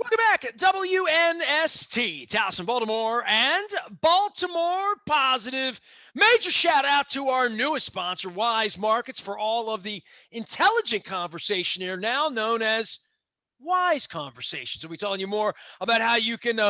Welcome back, WNST, Towson, Baltimore, and Baltimore Positive. Major shout out to our newest sponsor, Wise Markets, for all of the intelligent conversation here, now known as Wise Conversations. So we're telling you more about how you can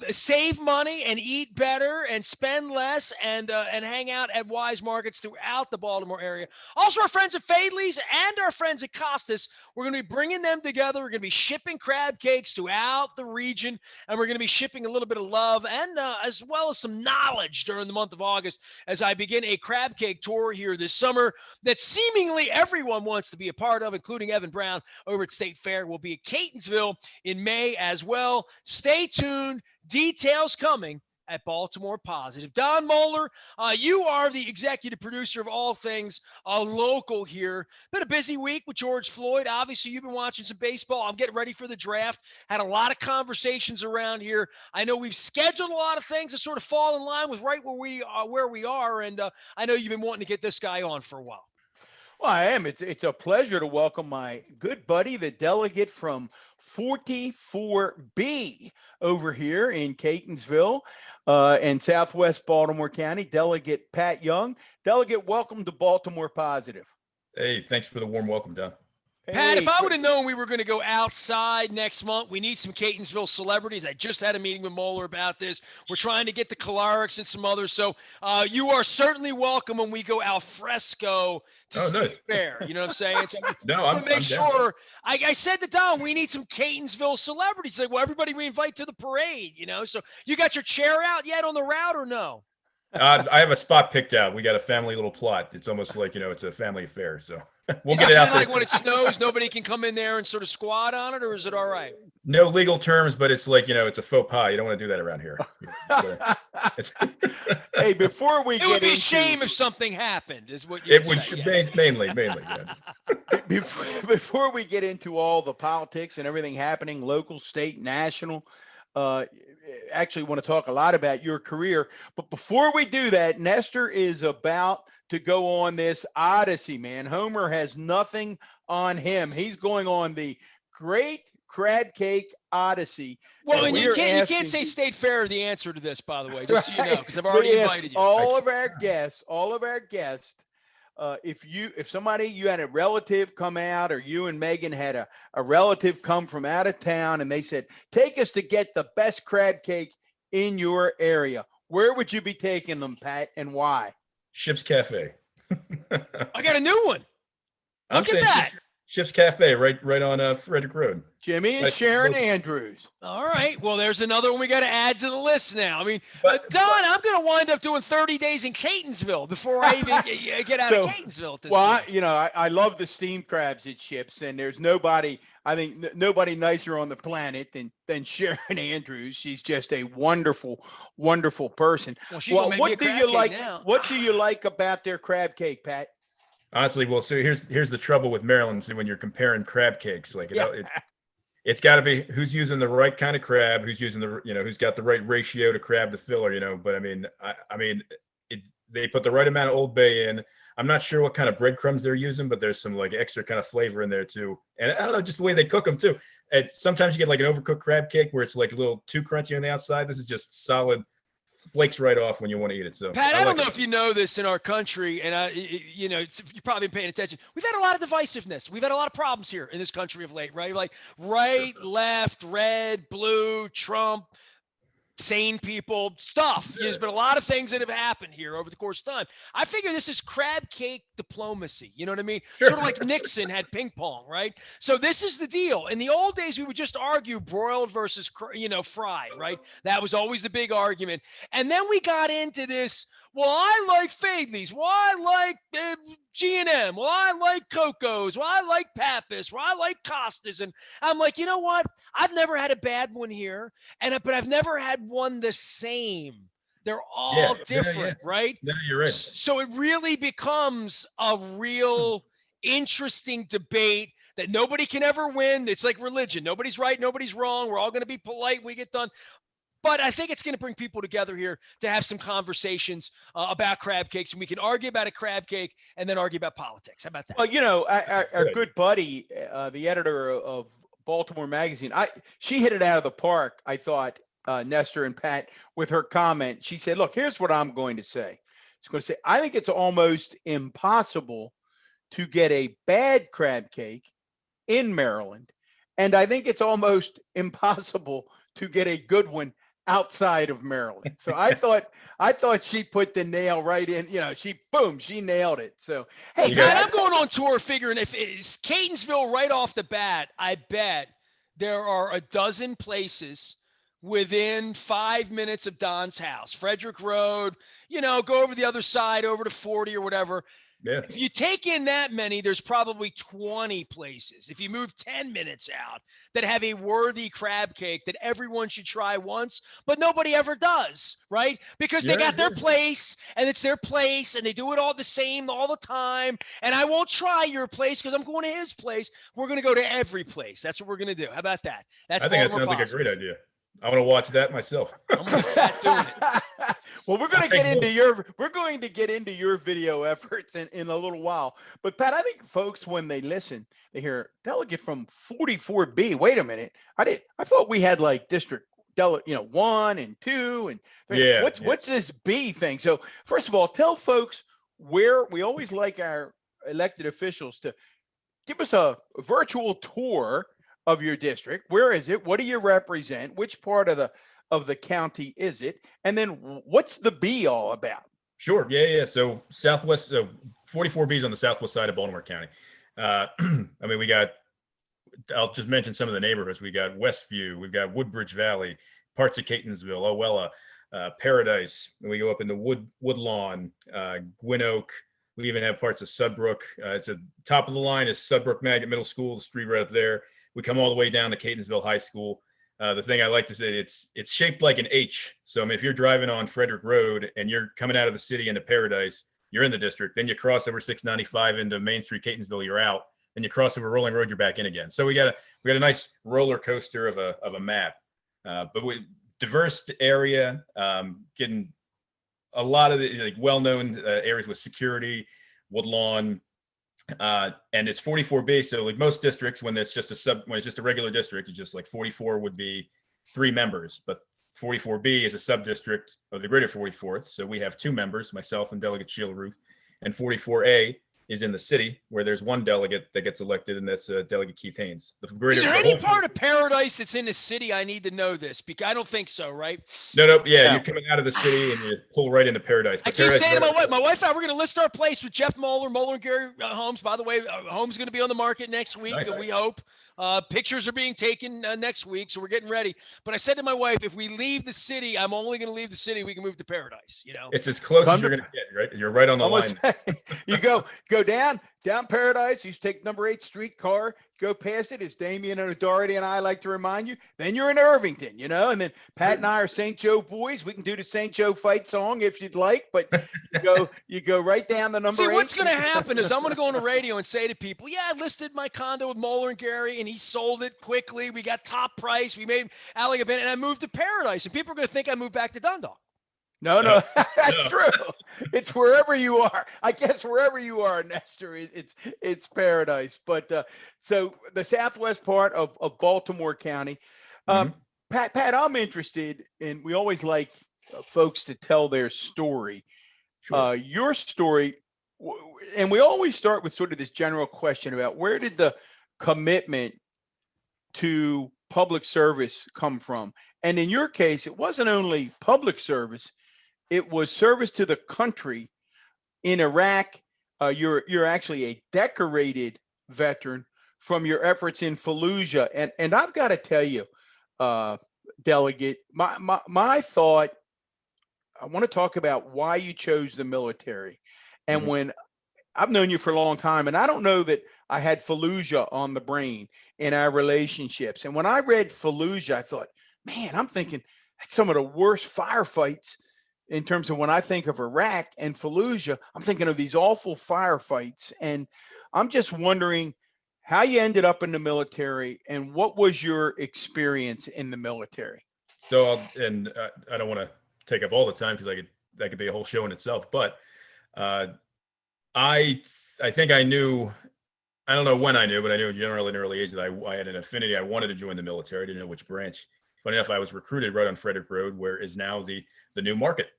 save money and eat better and spend less and hang out at Wise Markets throughout the Baltimore area. Also, our friends at Fadley's and our friends at Costas, we're going to be bringing them together. We're going to be shipping crab cakes throughout the region, and we're going to be shipping a little bit of love and as well as some knowledge during the month of August as I begin a crab cake tour here this summer that seemingly everyone wants to be a part of, including Evan Brown over at State Fair. We'll be at Catonsville in May as well. Stay tuned. Details coming at Baltimore Positive. Don Moeller, you are the executive producer of all things local here. Been a busy week with George Floyd. Obviously, you've been watching some baseball. I'm getting ready for the draft. Had a lot of conversations around here. I know we've scheduled a lot of things to sort of fall in line with right where we are. And I know you've been wanting to get this guy on for a while. Well, I am. It's a pleasure to welcome my good buddy, the delegate from 44B over here in Catonsville in Southwest Baltimore County, Delegate Pat Young. Delegate, welcome to Baltimore Positive. Hey, thanks for the warm welcome, Don. Pat, if I would have known we were going to go outside next month, we need some Catonsville celebrities. I just had a meeting with Moeller about this. We're trying to get the Calarics and some others. So you are certainly welcome when we go al fresco to State Fair. You know what I'm saying? So I'm make sure. I said to Don, we need some Catonsville celebrities. Like, well, everybody we invite to the parade, you know. So you got your chair out yet on the route or no? I have a spot picked out. We got a family little plot. It's almost like, it's a family affair. So we'll get it out there. Like when it snows, nobody can come in there and sort of squat on it, or is it all right? No legal terms, but it's like, it's a faux pas. You don't want to do that around here. Hey, before we it would be a shame if something happened, is what it would mainly. Yeah. Before we get into all the politics and everything happening, local, state, national, actually want to talk a lot about your career. But before we do that, Nestor is about to go on this odyssey, man. Homer has nothing on him. He's going on the Great Crab Cake Odyssey. Well, and you can't say State Fair the answer to this, by the way, just so you know, because I've already invited you. All of our guests, if you had a relative come out, or you and Megan had a relative come from out of town and they said, take us to get the best crab cake in your area, where would you be taking them, Pat, and why? Ship's Cafe. I got a new one. Look at that. Ship's Cafe, right on Frederick Road. Jimmy and Sharon Andrews. All right. Well, there's another one we got to add to the list now. I mean, Don, I'm going to wind up doing 30 days in Catonsville before I even get out of Catonsville at this point. I love the steamed crabs at Ships, and there's nobody nicer on the planet than Sharon Andrews. She's just a wonderful, wonderful person. Well, what do you like? What do you like about their crab cake, Pat? Honestly, well, so here's the trouble with Maryland. So when you're comparing crab cakes, like it's got to be who's using the right kind of crab, who's using who's got the right ratio to crab to filler, But I mean, they put the right amount of Old Bay in. I'm not sure what kind of breadcrumbs they're using, but there's some like extra kind of flavor in there too. And I don't know, just the way they cook them too. And sometimes you get like an overcooked crab cake where it's like a little too crunchy on the outside. This is just solid. Flakes right off when you want to eat it. So Pat, I don't know if you know this in our country, and you've probably been paying attention. We've had a lot of divisiveness. We've had a lot of problems here in this country of late, right? Like right, left, red, blue, Trump, sane people, stuff. There's been a lot of things that have happened here over the course of time. I figure this is crab cake diplomacy. You know what I mean? Sure. Sort of like Nixon had ping pong, right? So this is the deal. In the old days, we would just argue broiled versus, fried, right? That was always the big argument. And then we got into this, well, I like Fadley's. Well, I like G&M. Well, I like Coco's. Well, I like Pappas. Well, I like Costas. And I'm like, you know what? I've never had a bad one here, but I've never had one the same. They're all different, right? No, you're right. So it really becomes a real interesting debate that nobody can ever win. It's like religion. Nobody's right. Nobody's wrong. We're all going to be polite when we get done. But I think it's going to bring people together here to have some conversations about crab cakes, and we can argue about a crab cake and then argue about politics. How about that? Well, our good buddy, the editor of Baltimore Magazine. She hit it out of the park, I thought, Nestor and Pat, with her comment. She said, look, here's what I'm going to say. It's going to say, I think it's almost impossible to get a bad crab cake in Maryland. And I think it's almost impossible to get a good one outside of Maryland. So I thought she put the nail right in, she nailed it. So, hey, Pat, I'm going on tour figuring if it's Catonsville right off the bat, I bet there are a dozen places within 5 minutes of Don's house. Frederick Road, go over the other side, over to 40 or whatever. Yeah. If you take in that many, there's probably 20 places. If you move 10 minutes out that have a worthy crab cake that everyone should try once, but nobody ever does, right? Because they got their place and it's their place and they do it all the same all the time. And I won't try your place because I'm going to his place. We're going to go to every place. That's what we're going to do. How about that? I think that sounds like a great idea. I want to watch that myself. I'm going to doing it. Well, we're going to get into your video efforts in a little while. But Pat, I think folks, when they listen, they hear delegate from 44B. Wait a minute. I thought we had like district 1 and 2 and 3. What's this B thing? So first of all, tell folks where. We always like our elected officials to give us a virtual tour of your district. Where is it? What do you represent? Which part of the county is it? And then what's the B all about? Sure. Yeah. So Southwest, 44B is on the southwest side of Baltimore County. I'll just mention some of the neighborhoods. We got Westview, we've got Woodbridge Valley, parts of Catonsville, Owella, Paradise. And we go up into Woodlawn, Gwynn Oak. We even have parts of Sudbrook. It's a top of the line is Sudbrook Magnet Middle School, the street right up there. We come all the way down to Catonsville High School. The thing I like to say, it's shaped like an H. So if you're driving on Frederick Road and you're coming out of the city into Paradise, you're in the district. Then you cross over 695 into Main Street, Catonsville, you're out. Then you cross over Rolling Road, you're back in again. So we got a nice roller coaster of a map. But we diverse area, getting a lot of the well-known areas with security, Woodlawn. And it's 44B. So like most districts, when it's just a regular district, it's just like 44 would be 3 members, but 44B is a sub-district of the greater 44th. So we have 2 members, myself and Delegate Sheila Ruth, and 44A is in the city where there's 1 delegate that gets elected, and that's Delegate Keith Haynes. Is there any part of Paradise that's in the city? I need to know this because I don't think so, right? No. Yeah, you're coming out of the city and you pull right into Paradise. I keep saying to my wife and I, we're going to list our place with Jeff Moeller and Gary Homes. By the way, home's going to be on the market next week, nice. We hope. Pictures are being taken next week, so we're getting ready. But I said to my wife, if we leave the city, I'm only going to leave the city. We can move to Paradise. It's as close as you're going to get, right? You're right on the line. You go down Paradise. You take number 8 streetcar. Go past it, as Damian and Doherty and I like to remind you. Then you're in Irvington, and then Pat and I are St. Joe boys. We can do the St. Joe fight song if you'd like, but you go right down the number 8. See, what's going to happen is I'm going to go on the radio and say to people, I listed my condo with Moeller and Gary, and he sold it quickly. We got top price. We made Alec a bit, and I moved to Paradise, and people are going to think I moved back to Dundalk. No, that's true. It's wherever you are. I guess wherever you are, Nestor, it's Paradise. But so the southwest part of Baltimore County, Pat, I'm interested in. We always like folks to tell their story. Sure. Your story, and we always start with sort of this general question about where did the commitment to public service come from? And in your case, it wasn't only public service. It was service to the country in Iraq. You're actually a decorated veteran from your efforts in Fallujah. And I've got to tell you, Delegate, my thought, I want to talk about why you chose the military. And when I've known you for a long time, and I don't know that I had Fallujah on the brain in our relationships. And when I read Fallujah, I thought, man, I'm thinking that's some of the worst firefights. In terms of when I think of Iraq and Fallujah, I'm thinking of these awful firefights. And I'm just wondering how you ended up in the military and what was your experience in the military? So, I don't want to take up all the time because that could be a whole show in itself. But I think I knew I don't know when I knew, but I knew generally at an early age that I had an affinity. I wanted to join the military. I didn't know which branch. Funny enough, I was recruited right on Frederick Road, where is now the new market.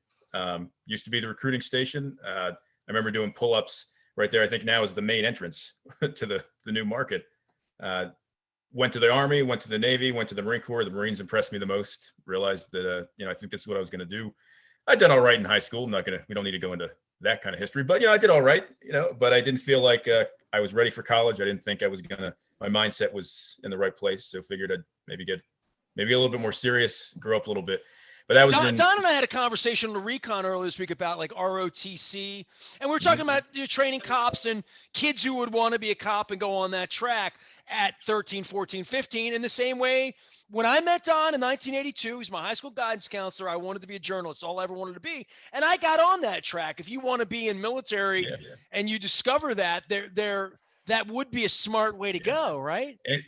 Used to be the recruiting station. I remember doing pull-ups right there. I think now is the main entrance to the new market. Went to the Army, went to the Navy, went to the Marine Corps. The Marines impressed me the most. Realized that I think this is what I was going to do. I did all right in high school. We don't need to go into that kind of history, but I did all right. But I didn't feel like I was ready for college. I didn't think I was gonna. My mindset was in the right place, so figured I'd maybe get a little bit more serious, grow up a little bit. But that was Don and I had a conversation on the recon earlier this week about like ROTC, and we were talking about training cops and kids who would want to be a cop and go on that track at 13, 14, 15. In the same way, when I met Don in 1982, he's my high school guidance counselor. I wanted to be a journalist, all I ever wanted to be, and I got on that track. If you want to be in military and you discover that, that would be a smart way to go, right? And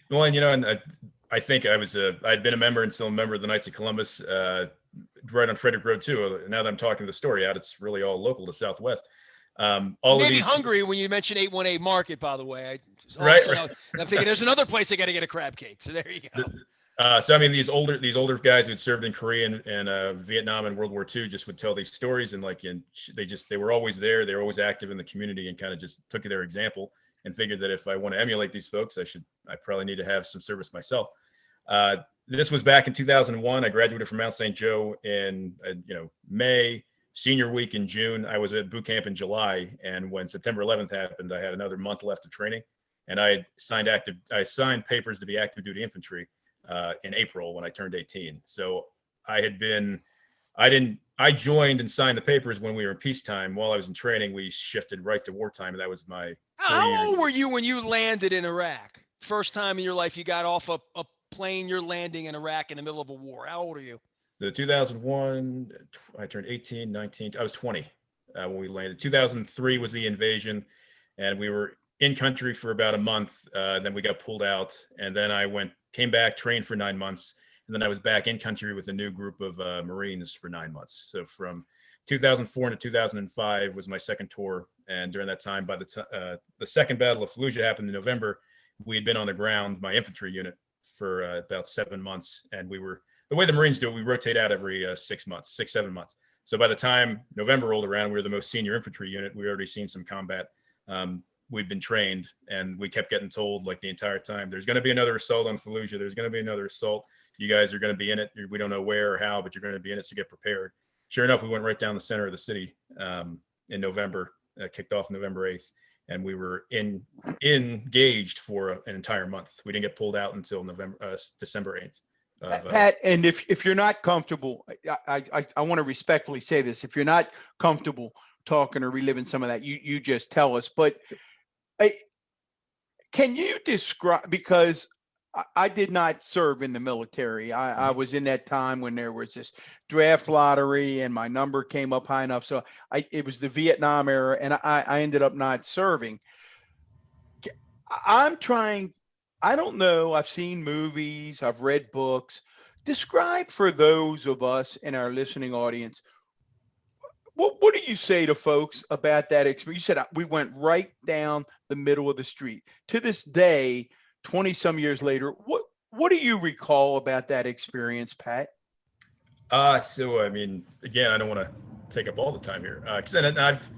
I think I'd been a member and still a member of the Knights of Columbus. Right on Frederick Road too. Now that I'm talking the story out, it's really all local to Southwest. Maybe hungry when you mention 818 Market, by the way. Right. I'm thinking there's another place I got to get a crab cake. So there you go. So I mean, these older guys who'd served in Korea and Vietnam and World War II just would tell these stories, and they were always there. They were always active in the community, and kind of just took their example and figured that if I want to emulate these folks, I probably need to have some service myself. This was back in 2001. I graduated from Mount St. Joe in May, senior week in June. I was at boot camp in July, and when September 11th happened, I had another month left of training, and I signed papers to be active duty infantry in April when I turned 18. So I joined and signed the papers when we were in peacetime. While I was in training, we shifted right to wartime, and that was my. How old were you when you landed in Iraq? First time in your life you got off a plane, you're landing in Iraq in the middle of a war. How old are you? The 2001, I turned 18, 19. I was 20 when we landed. 2003 was the invasion, and we were in country for about a month. Then we got pulled out, and then I came back, trained for 9 months, and then I was back in country with a new group of Marines for 9 months. So from 2004 to 2005 was my second tour, and during that time, by the second Battle of Fallujah happened in November, we had been on the ground, my infantry unit, for about 7 months, and the way the Marines do it, we rotate out every 6 months, 7 months. So by the time November rolled around, we were the most senior infantry unit. We already seen some combat. We'd been trained, and we kept getting told like the entire time, there's going to be another assault on Fallujah. There's going to be another assault. You guys are going to be in it. We don't know where or how, but you're going to be in it, so get prepared. Sure enough, we went right down the center of the city in November, kicked off November 8th. And we were engaged for an entire month. We didn't get pulled out until December 8th. Pat, and if you're not comfortable, I want to respectfully say this. If you're not comfortable talking or reliving some of that, you just tell us. But can you describe, because I did not serve in the military. I was in that time when there was this draft lottery and my number came up high enough. So it was the Vietnam era, and I ended up not serving. I don't know. I've seen movies. I've read books. Describe for those of us in our listening audience, what do you say to folks about that experience? You said we went right down the middle of the street. To this day, 20 some years later, what do you recall about that experience, Pat? So I mean, again, I don't want to take up all the time here, because I've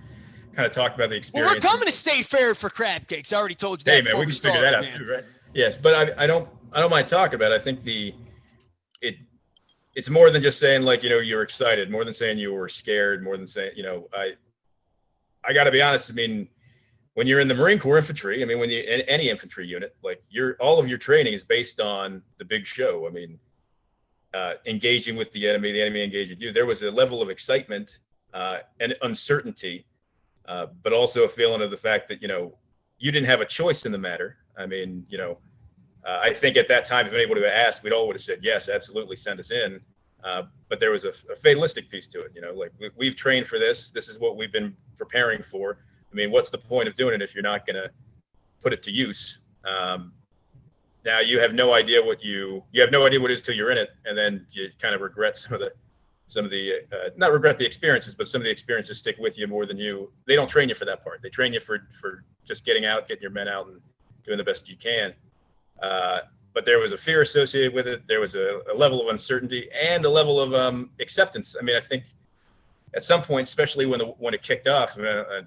kind of talked about the experience. Well, we're coming to State Fair for crab cakes. I already told you that. Hey man, we can figure that out too, right? Yes, but I don't mind talking about it. I think it's more than just saying like, you're excited, more than saying you were scared, more than saying, I got to be honest. I mean, when you're in the Marine Corps infantry, I mean, when you in any infantry unit, like all of your training is based on the big show. I mean, engaging with the enemy engaging you. There was a level of excitement and uncertainty, but also a feeling of the fact that, you didn't have a choice in the matter. I mean, I think at that time, if anybody would have asked, we'd all would have said, yes, absolutely, send us in. But there was a fatalistic piece to it, like we've trained for this. This is what we've been preparing for. I mean, what's the point of doing it if you're not going to put it to use? Now you have no idea what it is till you're in it, and then you kind of regret some of the not regret the experiences, but some of the experiences stick with you more than they don't train you for that part. They train you for just getting out, getting your men out, doing the best you can. But there was a fear associated with it. There was a level of uncertainty and a level of acceptance. I mean, I think at some point, especially when it kicked off, the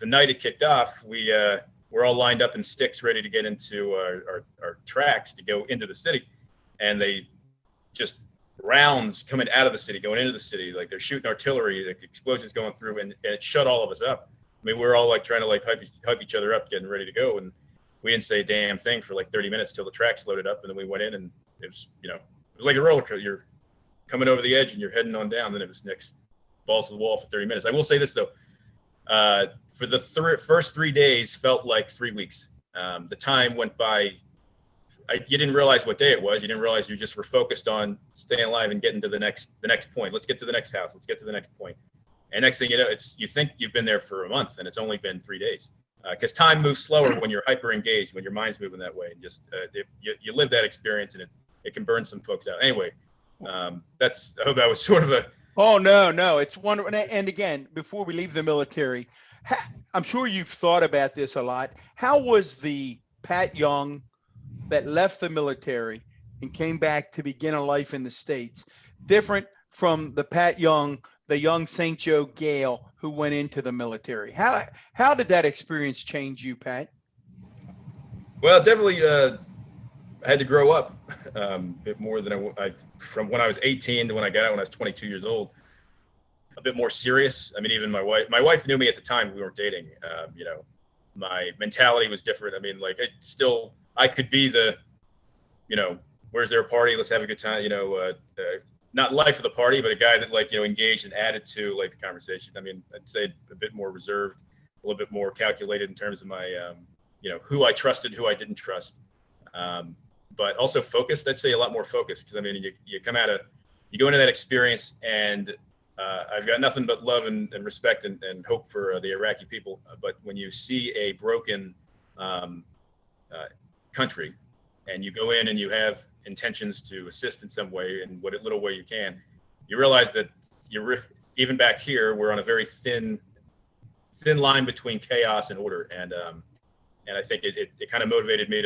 night it kicked off, we're all lined up in sticks, ready to get into our tracks to go into the city, and they just rounds coming out of the city, going into the city, like they're shooting artillery, like explosions going through, and it shut all of us up. I mean, we're all like trying to like hype each other up, getting ready to go, and we didn't say a damn thing for like 30 minutes till the tracks loaded up, and then we went in, and it was like a roller coaster. You're coming over the edge and you're heading on down. Then it was next balls to the wall for 30 minutes. I will say this though, for the first 3 days felt like 3 weeks. The time went by. You didn't realize what day it was. You didn't realize you just were focused on staying alive and getting to the next point. Let's get to the next house. Let's get to the next point. And next thing you know, you think you've been there for a month, and it's only been 3 days. Because time moves slower when you're hyper engaged, when your mind's moving that way. And just if you live that experience, and it can burn some folks out. Anyway, I hope that was sort of a. Oh no, it's wonderful. And again, before we leave the military, I'm sure you've thought about this a lot. How was the Pat Young that left the military and came back to begin a life in the States different from the Pat Young, the young St. Joe Gale who went into the military? How did that experience change you, Pat? Well, definitely I had to grow up a bit more than I from when I was 18 to when I got out when I was 22 years old. A bit more serious. I mean, even my wife knew me at the time. We weren't dating. My mentality was different. I mean, like I could be the, where's there a party? Let's have a good time. Not life of the party, but a guy that engaged and added to like the conversation. I mean, I'd say a bit more reserved, a little bit more calculated in terms of my, who I trusted, who I didn't trust, but also focused. I'd say a lot more focused, because I mean, you go into that experience, and I've got nothing but love and respect and hope for the Iraqi people. But when you see a broken country, and you go in and you have intentions to assist in some way, in what little way you can, you realize that even back here, we're on a very thin line between chaos and order. And I think it kind of motivated me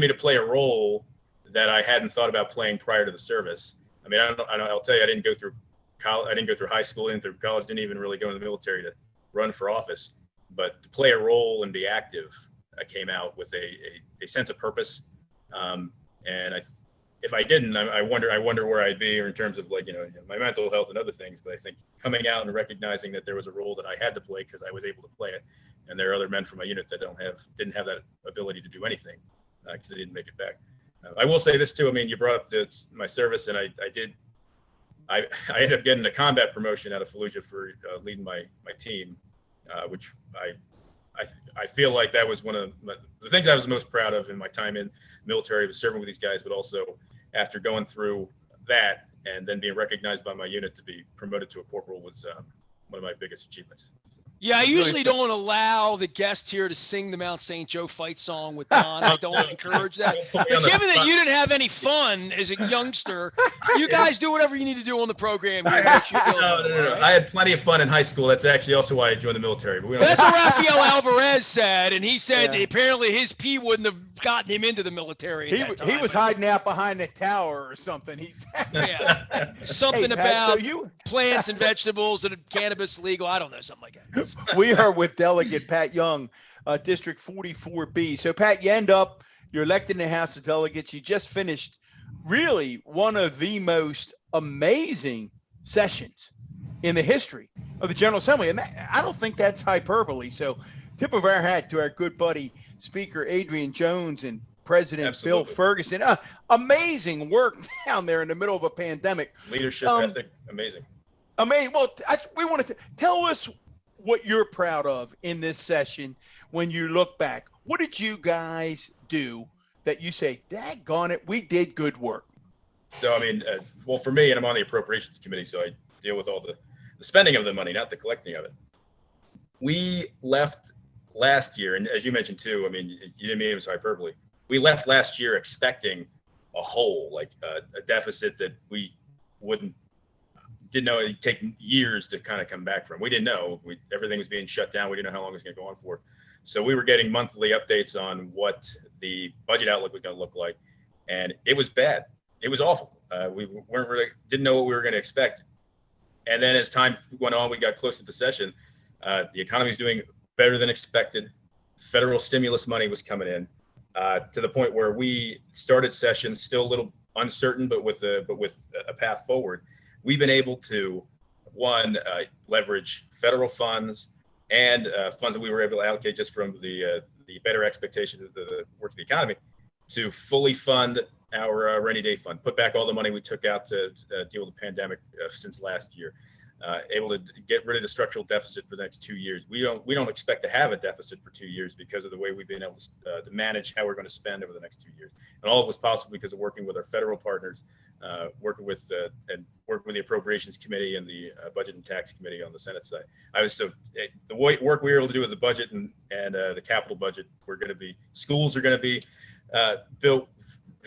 to play a role that I hadn't thought about playing prior to the service. I mean, I'll tell you, I didn't go through college, I didn't go through high school, didn't through college, didn't even really go in the military to run for office, but to play a role and be active, I came out with a sense of purpose. And if I didn't, I wonder where I'd be, or in terms of my mental health and other things. But I think coming out and recognizing that there was a role that I had to play because I was able to play it, and there are other men from my unit that didn't have that ability to do anything because they didn't make it back. I will say this too. I mean, you brought up my service, and I ended up getting a combat promotion out of Fallujah for leading my team, which I feel like that was one of the things I was most proud of in my time in the military, was serving with these guys, but also after going through that and then being recognized by my unit to be promoted to a corporal was one of my biggest achievements. Yeah, I usually don't allow the guest here to sing the Mount St. Joe fight song with Don. I don't encourage that. But given that you didn't have any fun as a youngster, you guys do whatever you need to do on the program here. No. Right? I had plenty of fun in high school. That's actually also why I joined the military. But that's what Rafael Alvarez said, and he said that apparently his pee wouldn't have gotten him into the military. He was hiding out behind the tower or something. Something about plants and vegetables and cannabis legal. I don't know, something like that. We are with Delegate Pat Young, District 44B. So, Pat, you're elected in the House of Delegates. You just finished really one of the most amazing sessions in the history of the General Assembly. And I don't think that's hyperbole. So, tip of our hat to our good buddy, Speaker Adrian Jones and President Bill Ferguson. Amazing work down there in the middle of a pandemic. Leadership ethic, amazing. Amazing. Well, we wanted to tell us what you're proud of in this session when you look back. What did you guys do that you say, daggone it, we did good work? So, I mean, well, for me, and I'm on the Appropriations Committee, so I deal with all the spending of the money, not the collecting of it. We left last year, and as you mentioned too, I mean, you didn't mean it was hyperbole. We left last year expecting a hole, like a deficit that we didn't know it'd take years to kind of come back from. We didn't know. Everything was being shut down. We didn't know how long it was going to go on for. So we were getting monthly updates on what the budget outlook was going to look like. And it was bad. It was awful. We didn't know what we were going to expect. And then as time went on, we got close to the session. The economy was doing better than expected. Federal stimulus money was coming in to the point where we started sessions still a little uncertain, but with a path forward. We've been able to leverage federal funds and funds that we were able to allocate just from the better expectation of the work of the economy to fully fund our rainy day fund, put back all the money we took out to deal with the pandemic since last year, able to get rid of the structural deficit for the next 2 years. We don't expect to have a deficit for 2 years because of the way we've been able to manage how we're going to spend over the next 2 years. And all of it was possible because of working with our federal partners, working with the Appropriations Committee and the Budget and Tax Committee on the Senate side. The work we were able to do with the budget and the capital budget, schools are going to be built.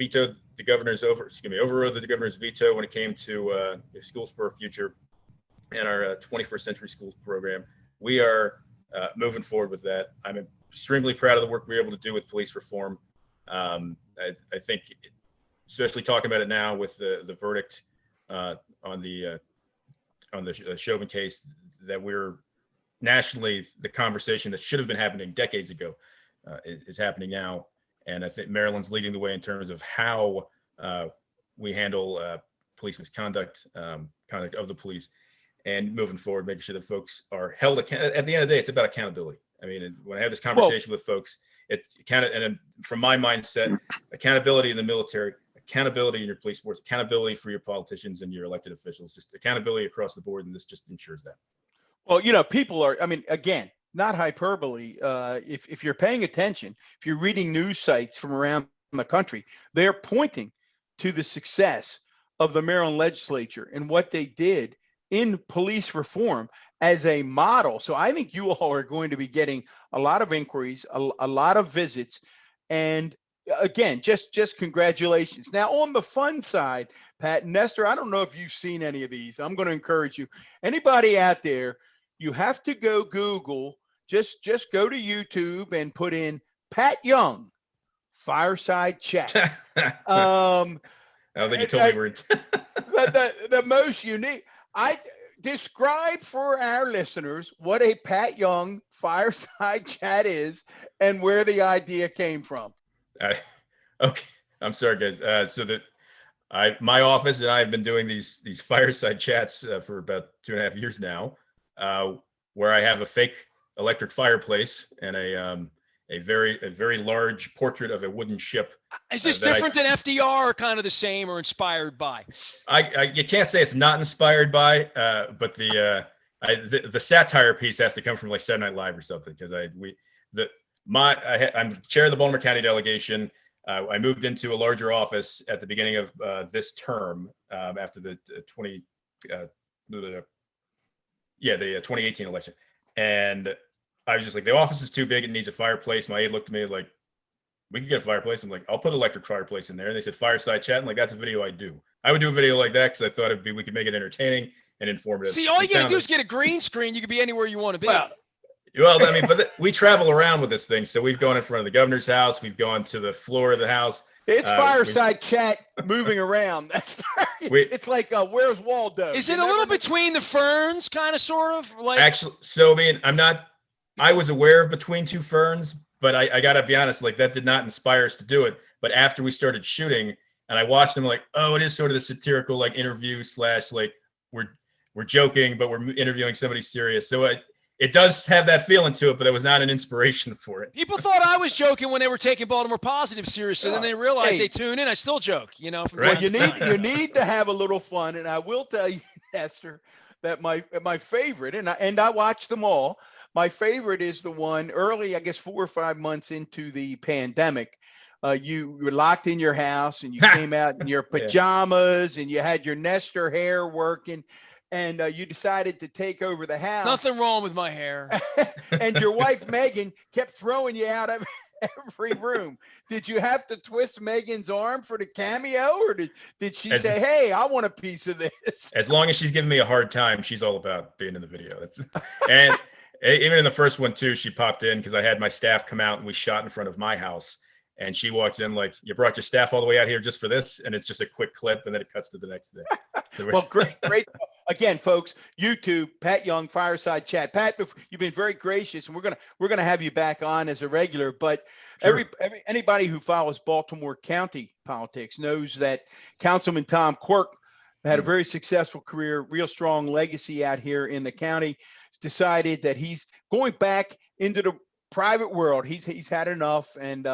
Overrode the governor's veto when it came to Schools for a Future and our 21st Century Schools program. We are moving forward with that. I'm extremely proud of the work we were able to do with police reform. I think, especially talking about it now with the verdict on the Chauvin case, that we're nationally, the conversation that should have been happening decades ago is happening now. And I think Maryland's leading the way in terms of how we handle police misconduct, conduct of the police, and moving forward, making sure that folks are held accountable. At the end of the day, it's about accountability. I mean, when I have this conversation with folks, it's and from my mindset, accountability in the military, accountability in your police force, accountability for your politicians and your elected officials, just accountability across the board. And this just ensures that. Well, people are, again, not hyperbole. If you're paying attention, if you're reading news sites from around the country, they're pointing to the success of the Maryland legislature and what they did in police reform as a model. So I think you all are going to be getting a lot of inquiries, a lot of visits. And again, just congratulations. Now, on the fun side, Pat, Nestor, I don't know if you've seen any of these. I'm going to encourage you. Anybody out there, you have to go Google, just go to YouTube and put in Pat Young fireside chat. I don't think you told me words. the most unique. I describe for our listeners what a Pat Young fireside chat is and where the idea came from. Okay, I'm sorry, guys. My office and I have been doing these fireside chats for about 2.5 years now, where I have a fake electric fireplace and a very large portrait of a wooden ship. Is this different than FDR, or kind of the same, or inspired by? You can't say it's not inspired by, but the satire piece has to come from like Saturday Night Live or something, because I'm chair of the Baltimore County delegation. I moved into a larger office at the beginning of this term after the 2018 election, and I was just like, the office is too big. It needs a fireplace. My aide looked at me like, we can get a fireplace. I'm like, I'll put an electric fireplace in there. And they said, fireside chat. I'm like, that's a video I do. I would do a video like that because I thought we could make it entertaining and informative. See, all you got to do is get a green screen. You could be anywhere you want to be. Well, I mean, but we travel around with this thing. So we've gone in front of the governor's house. We've gone to the floor of the house. It's fireside chat moving around. It's like, where's Waldo? Is it a little between the ferns, kind of, sort of? Like, actually, so I mean, I was aware of Between Two Ferns, but I got to be honest, like that did not inspire us to do it. But after we started shooting and I watched them, like, oh, it is sort of the satirical, like, interview / like we're joking, but we're interviewing somebody serious. So it does have that feeling to it, but it was not an inspiration for it. People thought I was joking when they were taking Baltimore Positive seriously. Then they realized they tune in. I still joke, Well, you need to have a little fun. And I will tell you, Esther, that my favorite, and I watch them all. My favorite is the one early, I guess 4 or 5 months into the pandemic. You were locked in your house and you came out in your pajamas and you had your Nestor hair working. And you decided to take over the house. Nothing wrong with my hair. And your wife, Megan, kept throwing you out of every room. Did you have to twist Megan's arm for the cameo? Or did she say, hey, I want a piece of this? As long as she's giving me a hard time, she's all about being in the video. Even in the first one too, she popped in because I had my staff come out and we shot in front of my house. And she walks in like, you brought your staff all the way out here just for this? And it's just a quick clip, and then it cuts to the next day. Well, great. Again, folks, YouTube, Pat Young, Fireside Chat. Pat, you've been very gracious, and we're gonna have you back on as a regular. But Sure. anybody who follows Baltimore County politics knows that Councilman Tom Quirk had a very successful career, real strong legacy out here in the county. He's decided that he's going back into the private world. He's had enough, and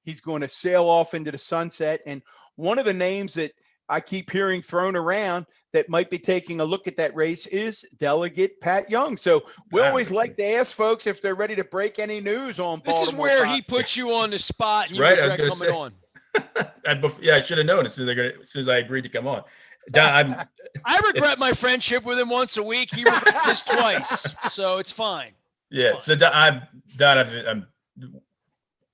he's going to sail off into the sunset. And one of the names that I keep hearing thrown around that might be taking a look at that race is Delegate Pat Young. So we always like to ask folks if they're ready to break any news on Baltimore. This is where he puts you on the spot and you Right, I was regret gonna coming say. on. Yeah, I should have known as soon as I agreed to come on. Don, I regret my friendship with him once a week. He regrets this twice, so it's fine. Yeah, so Don,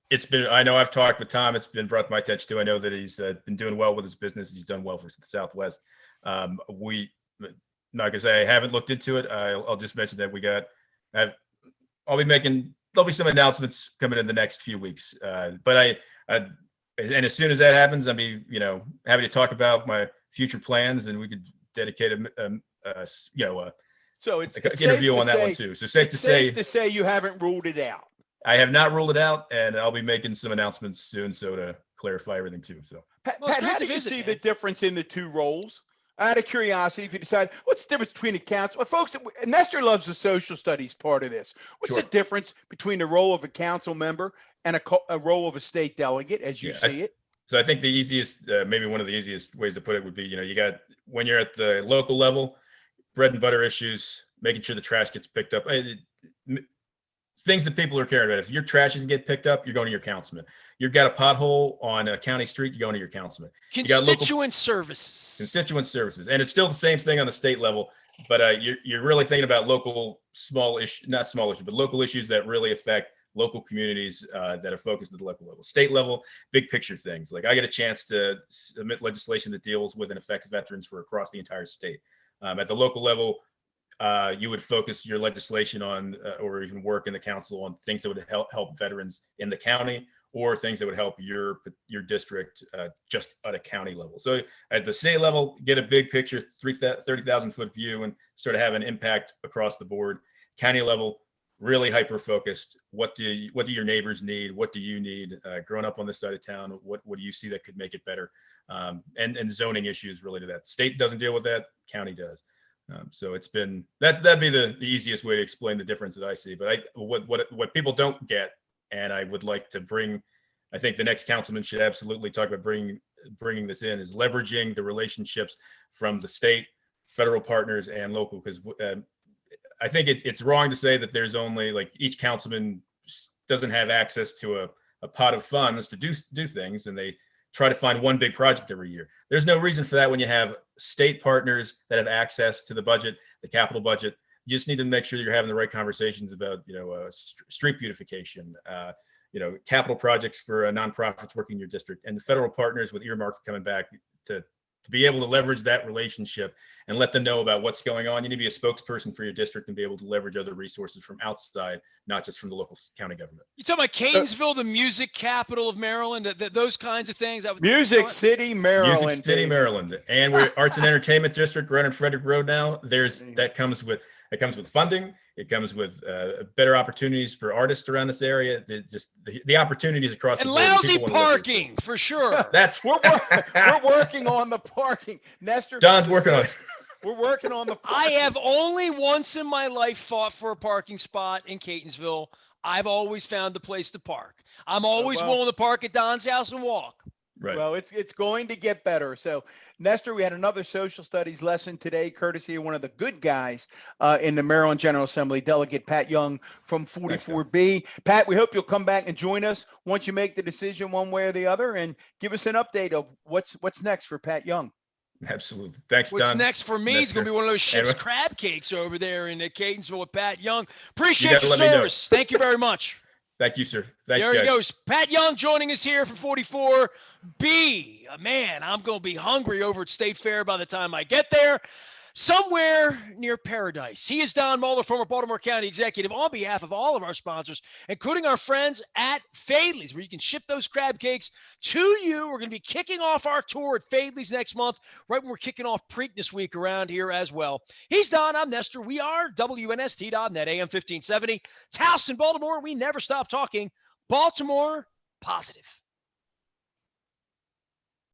it's been, I know I've talked with Tom. It's been brought to my attention too. I know that he's been doing well with his business. He's done well for the Southwest. Not gonna say I haven't looked into it. I'll just mention that there'll be some announcements coming in the next few weeks. But and as soon as that happens, I'll be, happy to talk about my future plans, and we could dedicate so it's an interview on that one too. So safe to say you haven't ruled it out. I have not ruled it out, and I'll be making some announcements soon, so to clarify everything too. So, Pat, how do you see the difference in the two roles? Out of curiosity, if you decide, what's the difference between a council? Well, folks, Nestor loves the social studies part of this. What's the difference between the role of a council member and a role of a state delegate, as you see it? So I think the easiest, maybe one of the easiest ways to put it would be, you got, when you're at the local level, bread and butter issues, making sure the trash gets picked up. Things that people are caring about. If your trash doesn't get picked up, you're going to your councilman. You've got a pothole on a county street, you're going to your councilman. Constituent services. And it's still the same thing on the state level, but you're really thinking about local local issues that really affect local communities that are focused at the local level. State level, big picture things. Like I get a chance to submit legislation that deals with and affects veterans for across the entire state. At the local level, you would focus your legislation on, or even work in the council on things that would help veterans in the county, or things that would help your district just at a county level. So at the state level, get a big picture, 30,000 foot view, and sort of have an impact across the board. County level, really hyper focused. What do your neighbors need? What do you need? Growing up on this side of town, what do you see that could make it better? And zoning issues related to that. State doesn't deal with that, county does. So it's been that'd be the easiest way to explain the difference that I see. But what people don't get, and I would like to bring, I think the next councilman should absolutely talk about bringing this in, is leveraging the relationships from the state, federal partners, and local. Because I think it's wrong to say that there's only, like, each councilman doesn't have access to a pot of funds to do things, and they try to find one big project every year. There's no reason for that when you have state partners that have access to the budget, the capital budget. You just need to make sure you're having the right conversations about, street beautification, capital projects for nonprofits working in your district, and the federal partners with earmark coming back to be able to leverage that relationship and let them know about what's going on. You need to be a spokesperson for your district and be able to leverage other resources from outside, not just from the local county government. You talking about Catonsville, the music capital of Maryland, those kinds of things? Music City, Maryland. Music City, Maryland. And we're Arts and Entertainment District right on Frederick Road now. That comes with funding. It comes with better opportunities for artists around this area. The opportunities across and the board. And lousy parking, for sure. We're working on the parking. Nestor, Don's working on it. We're working on the parking. I have only once in my life fought for a parking spot in Catonsville. I've always found a place to park. I'm always willing to park at Don's house and walk. Right. Well, it's going to get better. So, Nestor, we had another social studies lesson today, courtesy of one of the good guys in the Maryland General Assembly, Delegate Pat Young from 44B. Pat, we hope you'll come back and join us once you make the decision one way or the other, and give us an update of what's next for Pat Young. Absolutely. Thanks, Don. What's next for me is going to be one of those ship's crab cakes over there in Catonsville with Pat Young. Appreciate your service. Thank you very much. Thank you, sir. Thanks, there guys. he goes. Pat Young joining us here for 44B. Man, I'm going to be hungry over at State Fair by the time I get there. somewhere near paradise. He is Don Moeller, former Baltimore County executive, on behalf of all of our sponsors, including our friends at Fadley's, where you can ship those crab cakes to you. We're going to be kicking off our tour at Fadley's next month, right when we're kicking off Preakness Week around here as well. He's Don. I'm Nestor. We are WNST.net, AM 1570. Towson, Baltimore. We never stop talking Baltimore positive.